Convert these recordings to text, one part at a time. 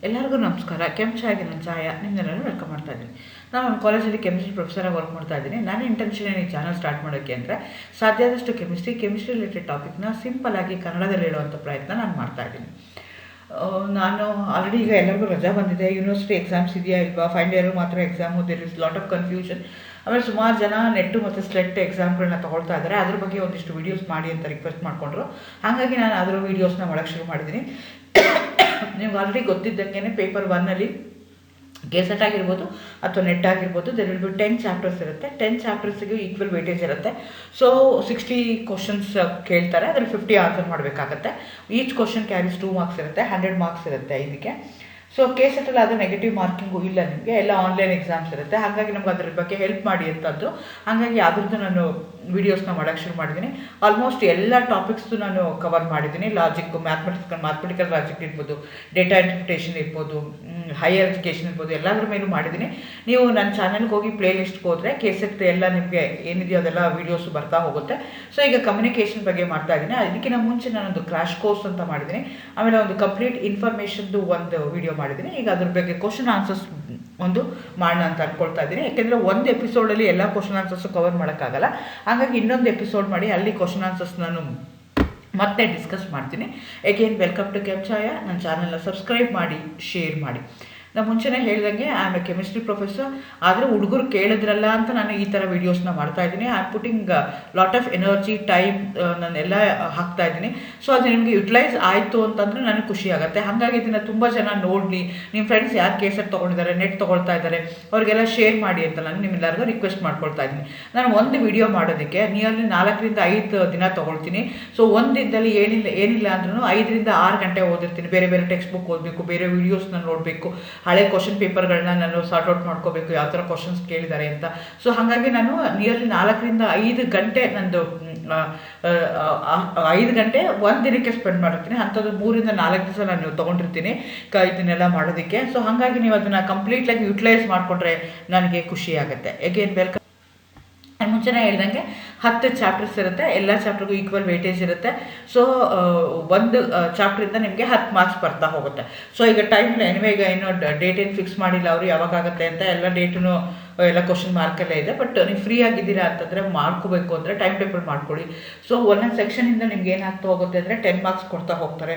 ಎಲ್ಲರಿಗೂ ನಮಸ್ಕಾರ. ಕೆಂಚಾಗಿ ನನ್ನ ಛಾಯ ನಿಮ್ಮೆಲ್ಲರೂ ವೆಲ್ಕಮ್ ಮಾಡ್ತಾ ಇದ್ದೀನಿ. ನಾನು ಒಂದು ಕಾಲೇಜಲ್ಲಿ ಕೆಮಿಸ್ಟ್ರಿ ಪ್ರೊಫೆಸರಾಗಿ ವರ್ಕ್ ಮಾಡ್ತಾ ಇದ್ದೀನಿ. ನಾನು ಇಂಟೆನ್ಷನ್ ಈ ಚಾನಲ್ ಸ್ಟಾರ್ಟ್ ಮಾಡೋಕ್ಕೆ ಅಂದರೆ ಸಾಧ್ಯ ಆದಷ್ಟು ಕೆಮಿಸ್ಟ್ರಿ ರಿಲೇಟೆಡ್ ಟಾಪಿಕ್ನ ಸಿಂಪಲ್ಲಾಗಿ ಕನ್ನಡದಲ್ಲಿ ಹೇಳುವಂಥ ಪ್ರಯತ್ನ ನಾನು ಮಾಡ್ತಾ ಇದ್ದೀನಿ. ನಾನು ಆಲ್ರೆಡಿ ಈಗ ಎಲ್ಲರಿಗೂ ರಜಾ ಬಂದಿದೆ. ಯೂನಿವರ್ಸಿಟಿ ಎಕ್ಸಾಮ್ಸ್ ಇದೆಯಾ ಇಲ್ವಾ, ಫೈನಲ್ ಇಯರ್ ಮಾತ್ರ exam, there is lot of confusion. ಆಮೇಲೆ ಸುಮಾರು ಜನ ನೆಟ್ಟು ಮತ್ತು ಸ್ಲೆಟ್ ಎಕ್ಸಾಮ್ಗಳನ್ನ ತೊಗೊಳ್ತಾ ಇದ್ದಾರೆ. ಅದ್ರ ಬಗ್ಗೆ ಒಂದಿಷ್ಟು ವೀಡಿಯೋಸ್ ಮಾಡಿ ಅಂತ ರಿಕ್ವೆಸ್ಟ್ ಮಾಡಿಕೊಂಡ್ರು. ಹಾಗಾಗಿ ನಾನು ಅದರ ವೀಡಿಯೋಸ್ನ ಮಾಡೋಕ್ಕೆ ಶುರು ಮಾಡಿದ್ದೀನಿ. ನಿಮ್ಗೆ ಆಲ್ರೆಡಿ ಗೊತ್ತಿದ್ದಂಗೆ ಪೇಪರ್ 1ಅಲ್ಲಿ ಗೆಸೆಟ್ ಆಗಿರ್ಬೋದು ಅಥವಾ ನೆಟ್ ಆಗಿರ್ಬೋದು, ದೆರ್ ವಿಲ್ ಬಿ 10 ಚಾಪ್ಟರ್ಸ್ ಇರುತ್ತೆ. 10 ಚಾಪ್ಟರ್ಸಿಗೆ ಈಕ್ವಲ್ ವೇಟೇಜ್ ಇರುತ್ತೆ. ಸೊ 60 ಕ್ವಶನ್ಸ್ ಕೇಳ್ತಾರೆ, ಅದರಲ್ಲಿ 50 ಆನ್ಸರ್ ಮಾಡಬೇಕಾಗತ್ತೆ. ಈಚ್ ಕ್ವಶನ್ ಕ್ಯಾರೀಸ್ 2 ಮಾರ್ಕ್ಸ್ ಇರುತ್ತೆ, 100 ಮಾರ್ಕ್ಸ್ ಇರುತ್ತೆ ಇದಕ್ಕೆ. ಸೊ ಕೆಸೆಟಲ್ಲಿ ಅದು ನೆಗೆಟಿವ್ ಮಾರ್ಕಿಂಗು ಇಲ್ಲ, ನಿಮಗೆ ಎಲ್ಲ ಆನ್ಲೈನ್ ಎಕ್ಸಾಮ್ಸ್ ಇರುತ್ತೆ. ಹಾಗಾಗಿ ನಮ್ಗೆ ಅದ್ರ ಬಗ್ಗೆ ಹೆಲ್ಪ್ ಮಾಡಿ ಅಂತಂದರು. ಹಾಗಾಗಿ ಅದ್ರದ್ದು ನಾನು ವೀಡಿಯೋಸ್ನ ಮಾಡೋಕ್ಕೆ ಶುರು ಮಾಡಿದ್ದೀನಿ. ಆಲ್ಮೋಸ್ಟ್ ಎಲ್ಲ ಟಾಪಿಕ್ಸ್ದು ನಾನು ಕವರ್ ಮಾಡಿದ್ದೀನಿ. ಲಾಜಿಕ್ಕು, ಮ್ಯಾಥಮೆಟಿಕಲ್ ಲಾಜಿಕ್ ಇರ್ಬೋದು, ಡೇಟಾ ಇಂಟರ್ಪ್ರಿಟೇಷನ್ ಇರ್ಬೋದು, ಹೈಯರ್ ಎಜುಕೇಷನ್ ಇರ್ಬೋದು, ಎಲ್ಲದ್ರ ಮೇಲೂ ಮಾಡಿದ್ದೀನಿ. ನೀವು ನನ್ನ ಚಾನಲ್ಗೆ ಹೋಗಿ ಪ್ಲೇ ಲಿಸ್ಟ್ಗೆ ಹೋದರೆ ಕೆಸೆಟ್ ಎಲ್ಲ ನಿಮಗೆ ಏನಿದೆಯೋ ಅದೆಲ್ಲ ವೀಡಿಯೋಸು ಬರ್ತಾ ಹೋಗುತ್ತೆ. ಸೊ ಈಗ ಕಮ್ಯುನಿಕೇಷನ್ ಬಗ್ಗೆ ಮಾಡ್ತಾ ಇದ್ದೀನಿ. ಅದಕ್ಕಿಂತ ಮುಂಚೆ ನಾನೊಂದು ಕ್ರಾಶ್ ಕೋರ್ಸ್ ಅಂತ ಮಾಡಿದ್ದೀನಿ. ಆಮೇಲೆ ಒಂದು ಕಂಪ್ಲೀಟ್ ಇನ್ಫಾರ್ಮೇಷನ್ದು ಒಂದು ವೀಡಿಯೋ ಮಾಡಿದ್ದೀನಿ. ಈಗ ಅದ್ರ ಬಗ್ಗೆ ಕ್ವಶನ್ ಆನ್ಸರ್ಸ್ ಒಂದು ಮಾಡೋಣ ಅಂತ ಅಂದ್ಕೊಳ್ತಾ ಇದ್ದೀನಿ. ಯಾಕೆಂದರೆ ಒಂದು ಎಪಿಸೋಡಲ್ಲಿ ಎಲ್ಲ ಕ್ವಶನ್ ಆನ್ಸರ್ಸು ಕವರ್ ಮಾಡೋಕ್ಕಾಗಲ್ಲ. ಹಾಗಾಗಿ ಇನ್ನೊಂದು ಎಪಿಸೋಡ್ ಮಾಡಿ ಅಲ್ಲಿ ಕ್ವಶನ್ ಆನ್ಸರ್ಸ್ ನಾನು ಮತ್ತೆ ಡಿಸ್ಕಸ್ ಮಾಡ್ತೀನಿ. ಅಗೇನ್ ವೆಲ್ಕಮ್ ಟು ಕೆಂಚಾಯ. ನನ್ನ ಚಾನಲ್ನ ಸಬ್ಸ್ಕ್ರೈಬ್ ಮಾಡಿ, ಶೇರ್ ಮಾಡಿ. ನಾನು ಮುಂಚೆನೇ ಹೇಳ್ದಂಗೆ I am a chemistry professor. ಆದರೆ ಹುಡುಗರು ಕೇಳಿದ್ರಲ್ಲ ಅಂತ ನಾನು ಈ ಥರ ವೀಡಿಯೋಸ್ನ ಮಾಡ್ತಾ ಇದ್ದೀನಿ. I am putting lot of energy, time ನಾನೆಲ್ಲ ಹಾಕ್ತಾ ಇದ್ದೀನಿ. ಸೊ ಅದು ನಿಮಗೆ ಯುಟಿಲೈಸ್ ಆಯಿತು ಅಂತಂದರೆ ನನಗೆ ಖುಷಿ ಆಗುತ್ತೆ. ಹಾಗಾಗಿ ಇದನ್ನು ತುಂಬ ಜನ ನೋಡಲಿ, ನಿಮ್ಮ ಫ್ರೆಂಡ್ಸ್ ಯಾರು ಕೆಸೆಟ್ ತೊಗೊಂಡಿದ್ದಾರೆ, ನೆಟ್ ತೊಗೊಳ್ತಾ ಇದ್ದಾರೆ, ಅವರಿಗೆಲ್ಲ ಶೇರ್ ಮಾಡಿ ಅಂತ ನಾನು ನಿಮ್ಮೆಲ್ಲರಿಗೂ ರಿಕ್ವೆಸ್ಟ್ ಮಾಡ್ಕೊಳ್ತಾ ಇದ್ದೀನಿ. ನಾನು ಒಂದು ವಿಡಿಯೋ ಮಾಡೋದಕ್ಕೆ ನಿಯರ್ಲಿ 4 ರಿಂದ 5 ದಿನ ತೊಗೊಳ್ತೀನಿ. ಸೊ ಒಂದು ದಿನದಲ್ಲಿ ಏನಿಲ್ಲ ಅಂದ್ರೂ 5 ರಿಂದ 6 ಗಂಟೆ ಓದಿರ್ತೀನಿ. ಬೇರೆ ಬೇರೆ ಟೆಕ್ಸ್ಟ್ ಬುಕ್ ಓದಬೇಕು, ಬೇರೆ ವೀಡಿಯೋಸ್ನ ನೋಡಬೇಕು, ಹಳೆ ಕ್ವಶನ್ ಪೇಪರ್ಗಳನ್ನ ನಾನು ಸಾರ್ಟ್ ಔಟ್ ಮಾಡ್ಕೋಬೇಕು, ಯಾವ ಥರ ಕ್ವಶನ್ಸ್ ಕೇಳಿದ್ದಾರೆ ಅಂತ. ಸೊ ಹಾಗಾಗಿ ನಾನು ನಿಯರ್ಲಿ 4 ರಿಂದ 5 ಗಂಟೆ ನಂದು 5 ಗಂಟೆ ಒಂದು ದಿನಕ್ಕೆ ಸ್ಪೆಂಡ್ ಮಾಡಿರ್ತೀನಿ. ಅಂಥದ್ದು 3 ರಿಂದ 4 ದಿವಸ ನಾನು ತೊಗೊಂಡಿರ್ತೀನಿ ಇದನ್ನೆಲ್ಲ ಮಾಡೋದಕ್ಕೆ. ಸೊ ಹಾಗಾಗಿ ನೀವು ಅದನ್ನು ಕಂಪ್ಲೀಟಾಗಿ ಯುಟಿಲೈಸ್ ಮಾಡಿಕೊಂಡ್ರೆ ನನಗೆ ಖುಷಿ ಆಗುತ್ತೆ. Again welcome. ಮುಂಚೆನೇ ಹೇಳ್ದಂಗೆ 10 ಚಾಪ್ಟರ್ಸ್ ಇರುತ್ತೆ. ಎಲ್ಲ ಚಾಪ್ಟರ್ಗೂ ಈಕ್ವಲ್ ವೇಟೇಜ್ ಇರುತ್ತೆ. ಸೊ ಒಂದು ಚಾಪ್ಟ್ರಿಂದ ನಿಮಗೆ 10 ಮಾರ್ಕ್ಸ್ ಬರ್ತಾ ಹೋಗುತ್ತೆ. ಸೊ ಈಗ ಟೈಮ್ ಎನಿವೆ ಈಗ ಏನೋ ಡೇಟ್ ಏನು ಫಿಕ್ಸ್ ಮಾಡಿಲ್ಲ ಅವರು ಯಾವಾಗುತ್ತೆ ಅಂತ. ಎಲ್ಲ ಡೇಟೂ ಎಲ್ಲ ಕ್ವಶನ್ ಮಾರ್ಕಲ್ಲೇ ಇದೆ. ಬಟ್ ನೀವು ಫ್ರೀ ಆಗಿದ್ದೀರಾ ಅಂತಂದರೆ ಮಾಡ್ಕೋಬೇಕು ಅಂದರೆ ಟೈಮ್ ಟೇಬಲ್ ಮಾಡ್ಕೊಳ್ಳಿ. ಸೊ ಒಂದೊಂದು ಸೆಕ್ಷನಿಂದ ನಿಮ್ಗೆ ಏನಾಗ್ತಾ ಹೋಗುತ್ತೆ ಅಂದರೆ 10 ಮಾರ್ಕ್ಸ್ ಕೊಡ್ತಾ ಹೋಗ್ತಾರೆ.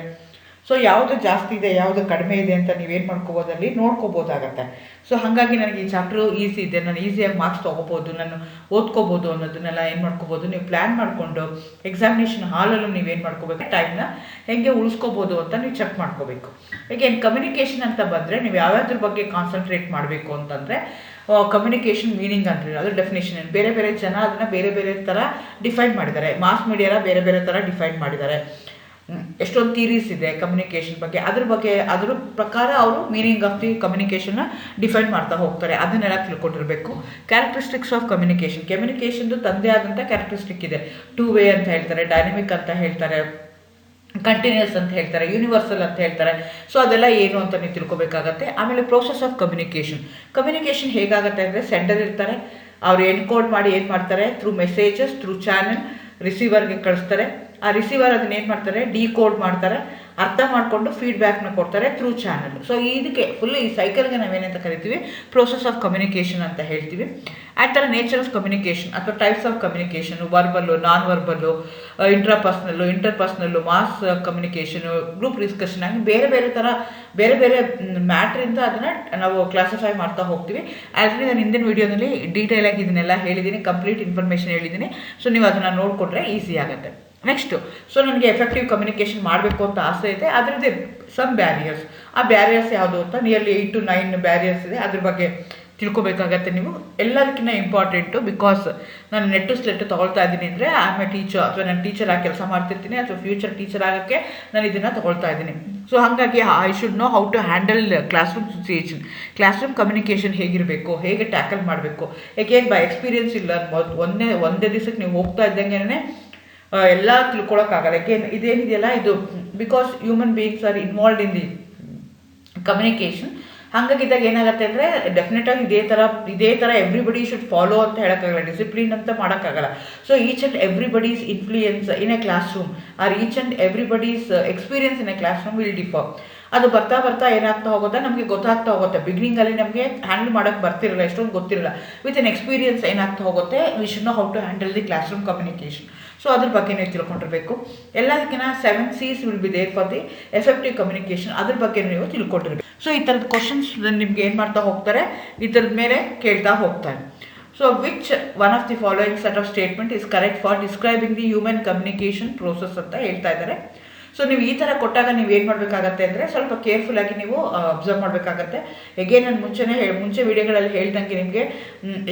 ಸೊ ಯಾವುದು ಜಾಸ್ತಿ ಇದೆ, ಯಾವುದು ಕಡಿಮೆ ಇದೆ ಅಂತ ನೀವೇನು ಮಾಡ್ಕೋಬೋದಲ್ಲಿ ನೋಡ್ಕೋಬೋದಾಗತ್ತೆ. ಸೊ ಹಾಗಾಗಿ ನನಗೆ ಈ ಚಾಪ್ಟ್ರು ಈಸಿ ಇದೆ, ನಾನು ಈಸಿಯಾಗಿ ಮಾರ್ಕ್ಸ್ ತೊಗೋಬೋದು, ನಾನು ಓದ್ಕೋಬೋದು ಅನ್ನೋದನ್ನೆಲ್ಲ ಏನು ಮಾಡ್ಕೋಬೋದು, ನೀವು ಪ್ಲ್ಯಾನ್ ಮಾಡಿಕೊಂಡು ಎಕ್ಸಾಮಿನೇಷನ್ ಹಾಲಲ್ಲೂ ನೀವೇನು ಮಾಡ್ಕೋಬೇಕು, ಟೈಮ್ನ ಹೇಗೆ ಉಳಿಸ್ಕೋಬೋದು ಅಂತ ನೀವು ಚೆಕ್ ಮಾಡ್ಕೋಬೇಕು. ಈಗ ಕಮ್ಯುನಿಕೇಷನ್ ಅಂತ ಬಂದರೆ ನೀವು ಯಾವ್ಯಾವ್ದ್ರ ಬಗ್ಗೆ ಕಾನ್ಸಂಟ್ರೇಟ್ ಮಾಡಬೇಕು ಅಂತಂದರೆ ಕಮ್ಯುನಿಕೇಷನ್ ಮೀನಿಂಗ್ ಅಂದರೆ ಅದು ಡೆಫಿನೇಷನ್. ಬೇರೆ ಬೇರೆ ಜನ ಅದನ್ನು ಬೇರೆ ಬೇರೆ ಥರ ಡಿಫೈನ್ ಮಾಡಿದ್ದಾರೆ. ಮಾಸ್ ಮೀಡಿಯಾರ ಬೇರೆ ಬೇರೆ ಥರ ಡಿಫೈನ್ ಮಾಡಿದ್ದಾರೆ. ಎಷ್ಟೊಂದು ಥೀರೀಸ್ ಇದೆ ಕಮ್ಯುನಿಕೇಷನ್ ಬಗ್ಗೆ. ಅದ್ರ ಪ್ರಕಾರ ಅವರು ಮೀನಿಂಗ್ ಆಫ್ ದಿ ಕಮ್ಯುನಿಕೇಷನ್ನ ಡಿಫೈನ್ ಮಾಡ್ತಾ ಹೋಗ್ತಾರೆ. ಅದನ್ನೆಲ್ಲ ತಿಳ್ಕೊಂಡಿರಬೇಕು. ಕ್ಯಾರೆಕ್ಟರಿಸ್ಟಿಕ್ಸ್ ಆಫ್ ಕಮ್ಯುನಿಕೇಷನ್ದು ತಂದೆ ಆದಂಥ ಕ್ಯಾರೆಕ್ಟರಿಸ್ಟಿಕ್ ಇದೆ. 2 ವೇ ಅಂತ ಹೇಳ್ತಾರೆ, ಡೈನಮಿಕ್ ಅಂತ ಹೇಳ್ತಾರೆ, ಕಂಟಿನ್ಯೂಸ್ ಅಂತ ಹೇಳ್ತಾರೆ, ಯೂನಿವರ್ಸಲ್ ಅಂತ ಹೇಳ್ತಾರೆ. ಸೊ ಅದೆಲ್ಲ ಏನು ಅಂತ ನೀವು ತಿಳ್ಕೊಬೇಕಾಗತ್ತೆ. ಆಮೇಲೆ ಪ್ರೋಸೆಸ್ ಆಫ್ ಕಮ್ಯುನಿಕೇಷನ್ ಹೇಗಾಗುತ್ತೆ ಅಂದರೆ ಸೆಂಡರ್ ಇರ್ತಾರೆ, ಅವ್ರು ಎನ್ಕೋಡ್ ಮಾಡಿ ಏನು ಮಾಡ್ತಾರೆ, ಥ್ರೂ ಮೆಸೇಜಸ್, ಥ್ರೂ ಚಾನಲ್ ರಿಸೀವರ್ಗೆ ಕಳಿಸ್ತಾರೆ. ಆ ರಿಸೀವರ್ ಅದನ್ನ ಏನು ಮಾಡ್ತಾರೆ, ಡಿಕೋಡ್ ಮಾಡ್ತಾರೆ, ಅರ್ಥ ಮಾಡಿಕೊಂಡು ಫೀಡ್ಬ್ಯಾಕ್ನ ಕೊಡ್ತಾರೆ ಥ್ರೂ ಚಾನಲ್. ಸೊ ಇದಕ್ಕೆ ಫುಲ್ ಈ ಸೈಕಲ್ಗೆ ನಾವೇನಂತ ಕರಿತೀವಿ, ಪ್ರೋಸೆಸ್ ಆಫ್ ಕಮ್ಯುನಿಕೇಷನ್ ಅಂತ ಹೇಳ್ತೀವಿ. ಆ ಥರ ನೇಚರ್ ಆಫ್ ಕಮ್ಯುನಿಕೇಷನ್ ಅಥವಾ types of communication, verbal, non verbal, interpersonal, mass communication, group discussion ಆಗಿ ಬೇರೆ ಬೇರೆ ಥರ ಬೇರೆ ಬೇರೆ ಮ್ಯಾಟ್ರಿಂದ ಅದನ್ನು ನಾವು ಕ್ಲಾಸಿಫೈ ಮಾಡ್ತಾ ಹೋಗ್ತೀವಿ. ಆಲ್ರೆಡಿ ನಾನು ಹಿಂದಿನ ವೀಡಿಯೋದಲ್ಲಿ ಡೀಟೇಲಾಗಿ ಇದನ್ನೆಲ್ಲ ಹೇಳಿದ್ದೀನಿ, ಕಂಪ್ಲೀಟ್ ಇನ್ಫಾರ್ಮೇಷನ್ ಹೇಳಿದ್ದೀನಿ. ಸೊ ನೀವು ಅದನ್ನು ನೋಡಿಕೊಂಡ್ರೆ ಈಸಿ ಆಗುತ್ತೆ. ನೆಕ್ಸ್ಟು, ಸೊ ನನಗೆ ಎಫೆಕ್ಟಿವ್ ಕಮ್ಯುನಿಕೇಷನ್ ಮಾಡಬೇಕು ಅಂತ ಆಸೆ ಇದೆ. ಅದರದ್ದೇ ಸಮ್ ಬ್ಯಾರಿಯರ್ಸ್. ಆ ಬ್ಯಾರಿಯರ್ಸ್ ಯಾವುದು ಅಂತ ನಿಯರ್ಲಿ 8 to 9 ಬ್ಯಾರಿಯರ್ಸ್ ಇದೆ. ಅದ್ರ ಬಗ್ಗೆ ತಿಳ್ಕೊಬೇಕಾಗತ್ತೆ ನೀವು. ಎಲ್ಲದಕ್ಕಿಂತ ಇಂಪಾರ್ಟೆಂಟು, ಬಿಕಾಸ್ ನಾನು ನೆಟ್ಟು ಸ್ಲೆಟ್ಟು ತೊಗೊಳ್ತಾ ಇದ್ದೀನಿ ಅಂದರೆ ಐ ಆಮ್ ಎ ಟೀಚರ್, ಅಥವಾ ನಾನು ಟೀಚರ್ ಆಗಿ ಕೆಲಸ ಮಾಡ್ತಿರ್ತೀನಿ, ಅಥವಾ ಫ್ಯೂಚರ್ ಟೀಚರ್ ಆಗೋಕ್ಕೆ ನಾನು ಇದನ್ನು ತೊಗೊಳ್ತಾ ಇದ್ದೀನಿ. ಸೊ ಹಾಗಾಗಿ I should know how to handle classroom situation. Classroom communication ಹೇಗಿರಬೇಕು, ಹೇಗೆ ಟ್ಯಾಕಲ್ ಮಾಡಬೇಕು. ಏಕೆಂದ್ರೆ ಬೈ ಎಕ್ಸ್ಪೀರಿಯನ್ಸ್ ಇಲ್ಲ, ಒಂದೇ ದಿವಸಕ್ಕೆ ನೀವು ಹೋಗ್ತಾ ಇದ್ದಂಗೆ ಎಲ್ಲ ತಿಳ್ಕೊಳಕ್ಕಾಗಲ್ಲ. ಇದೇನಿದೆಯಲ್ಲ ಇದು because human beings are involved in the communication. ಹಾಗಾಗಿದ್ದಾಗ ಏನಾಗುತ್ತೆ ಅಂದರೆ ಡೆಫಿನೆಟಾಗಿ ಇದೇ ಥರ ಎವ್ರಿಬಡಿ ಶುಡ್ ಫಾಲೋ ಅಂತ ಹೇಳೋಕ್ಕಾಗಲ್ಲ, ಡಿಸಿಪ್ಲಿನ್ ಅಂತ ಮಾಡೋಕ್ಕಾಗಲ್ಲ. So each and everybody's influence in a classroom are each and everybody's experience in a classroom will differ. ಅದು ಬರ್ತಾ ಬರ್ತಾ ಏನಾಗ್ತಾ ಹೋಗುತ್ತೆ, ನಮಗೆ ಗೊತ್ತಾಗ್ತಾ ಹೋಗುತ್ತೆ. ಬಿಗಿನಿಂಗಲ್ಲಿ ನಮಗೆ ಹ್ಯಾಂಡಲ್ ಮಾಡೋಕ್ಕೆ ಬರ್ತಿರಲ್ಲ, ಎಷ್ಟೊಂದು ಗೊತ್ತಿರಲ್ಲ. ವಿತ್ ಎನ್ ಎಕ್ಸ್ಪೀರಿಯನ್ಸ್ ಏನಾಗ್ತಾ ಹೋಗುತ್ತೆ, we should know how to handle the classroom communication. So ಅದ್ರ ಬಗ್ಗೆ ನೀವು ತಿಳ್ಕೊಂಡಿರಬೇಕು. ಎಲ್ಲದಕ್ಕಿಂತ 7 C's will be there for the effective communication, ಅದ್ರ ಬಗ್ಗೆ ನೀವು ತಿಳ್ಕೊಂಡಿರ್ಬೇಕು. ಸೊ ಈ ಥರದ ಕ್ವಶನ್ಸ್ ನಿಮ್ಗೆ ಏನು ಮಾಡ್ತಾ ಹೋಗ್ತಾರೆ, ಈ ಥರದ ಮೇಲೆ ಕೇಳ್ತಾ ಹೋಗ್ತಾರೆ. So which one of the following set of statement is correct for describing the human communication process ಅಂತ ಹೇಳ್ತಾ ಇದ್ದಾರೆ. ಸೊ ನೀವು ಈ ಥರ ಕೊಟ್ಟಾಗ ನೀವು ಏನು ಮಾಡಬೇಕಾಗತ್ತೆ ಅಂದರೆ ಸ್ವಲ್ಪ ಕೇರ್ಫುಲ್ಲಾಗಿ ನೀವು ಅಬ್ಸರ್ವ್ ಮಾಡಬೇಕಾಗತ್ತೆ. ಹೇಗೆ ನಾನು ಮುಂಚೆ ವಿಡಿಯೋಗಳಲ್ಲಿ ಹೇಳ್ದಂಗೆ ನಿಮಗೆ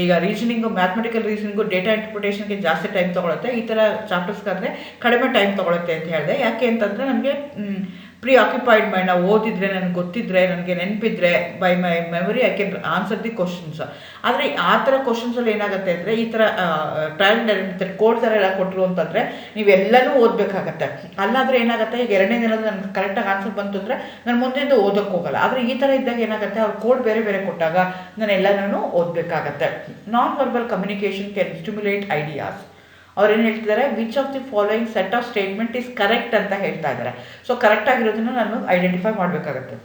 ಈಗ ರೀಸನಿಂಗು, ಮ್ಯಾಥಮೆಟಿಕಲ್ ರೀಸನಿಂಗು, ಡೇಟಾ ಇಂಟರ್ಪ್ರಿಟೇಷನ್ಗೆ ಜಾಸ್ತಿ ಟೈಮ್ ತೊಗೊಳುತ್ತೆ. ಈ ಥರ ಚಾಪ್ಟರ್ಸ್ಗಾದರೆ ಕಡಿಮೆ ಟೈಮ್ ತೊಗೊಳುತ್ತೆ ಅಂತ ಹೇಳಿದೆ. ಯಾಕೆ ಅಂತಂದರೆ ನಮಗೆ ಪ್ರೀ ಆಕ್ಯುಪೈಡ್ ಮೈಂಡ್, ನಾವು ಓದಿದ್ರೆ, ನನಗೆ ಗೊತ್ತಿದ್ರೆ, ನನಗೆ ನೆನಪಿದ್ರೆ, by my memory I can answer the questions. ಆದರೆ ಆ ಥರ ಕ್ವಶನ್ಸಲ್ಲಿ ಏನಾಗುತ್ತೆ ಅಂದರೆ ಈ ಥರ ಟ್ರಯಲ್ ಕೋಡ್ ಥರ ಎಲ್ಲ ಕೊಟ್ಟರು ಅಂತಂದರೆ ನೀವೆಲ್ಲನೂ ಓದಬೇಕಾಗತ್ತೆ. ಅಲ್ಲಾದರೆ ಏನಾಗುತ್ತೆ, ಈಗ 2ನೇ ದಿನದ ನನಗೆ ಕರೆಕ್ಟಾಗಿ ಆನ್ಸರ್ ಬಂತು ಅಂದರೆ ನಾನು ಮುಂದೆಂದು ಓದೋಕ್ಕೆ ಹೋಗಲ್ಲ. ಆದರೆ ಈ ಥರ ಇದ್ದಾಗ ಏನಾಗುತ್ತೆ, ಅವ್ರು ಕೋಡ್ ಬೇರೆ ಬೇರೆ ಕೊಟ್ಟಾಗ ನಾನು ಎಲ್ಲನೂ ಓದಬೇಕಾಗತ್ತೆ. Non verbal communication can stimulate ideas. ಅವ್ರು ಏನು ಹೇಳ್ತಿದ್ದಾರೆ, which of the following set of statement is correct ಅಂತ ಹೇಳ್ತಾ ಇದ್ದಾರೆ. ಸೊ ಕರೆಕ್ಟ್ ಆಗಿರೋದನ್ನು ನಾನು ಐಡೆಂಟಿಫೈ ಮಾಡಬೇಕಾಗತ್ತೆ.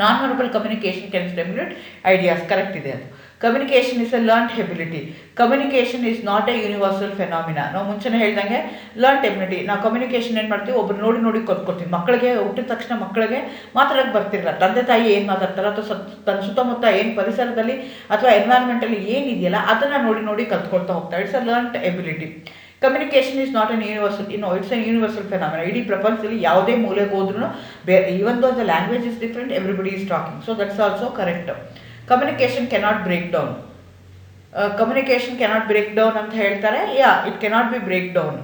Non verbal communication can stimulate ideas, correct ಇದೆ ಅದು. Communication is a learned ability. Communication is not a universal phenomena. ನಾವು ಮುಂಚೆನೇ ಹೇಳ್ದಂಗೆ ಲರ್ನ್ಡ್ ಎಬಿಲಿಟಿ. ನಾವು ಕಮ್ಯುನಿಕೇಷನ್ ಏನು ಮಾಡ್ತೀವಿ, ಒಬ್ರು ನೋಡಿ ಕಲ್ತ್ಕೊಳ್ತೀವಿ. ಮಕ್ಕಳಿಗೆ ಹುಟ್ಟಿದ ತಕ್ಷಣ ಮಕ್ಕಳಿಗೆ ಮಾತಾಡೋಕ್ಕೆ ಬರ್ತಿರಲ್ಲ. ತಂದೆ ತಾಯಿ ಏನು ಮಾತಾಡ್ತಾರೆ ಅಥವಾ ತನ್ನ ಸುತ್ತಮುತ್ತ ಏನು ಪರಿಸರದಲ್ಲಿ ಅಥವಾ ಎನ್ವೈರ್ಮೆಂಟಲ್ಲಿ ಏನಿದೆಯಲ್ಲ ಅದನ್ನು ನೋಡಿ ಕಲ್ತ್ಕೊಳ್ತಾ ಹೋಗ್ತಾರೆ. It's a learned ability. Communication is not an universal, it's an universal phenomena. ಇಡೀ ಪ್ರಪಂಚದಲ್ಲಿ ಯಾವುದೇ ಮೂಲೆಗೆ ಹೋದ್ರೂ even though the language is different, everybody is talking. So that's also correct. Communication cannot break down. Communication cannot break down ಅಂತ ಹೇಳ್ತಾರೆ. It cannot be break down.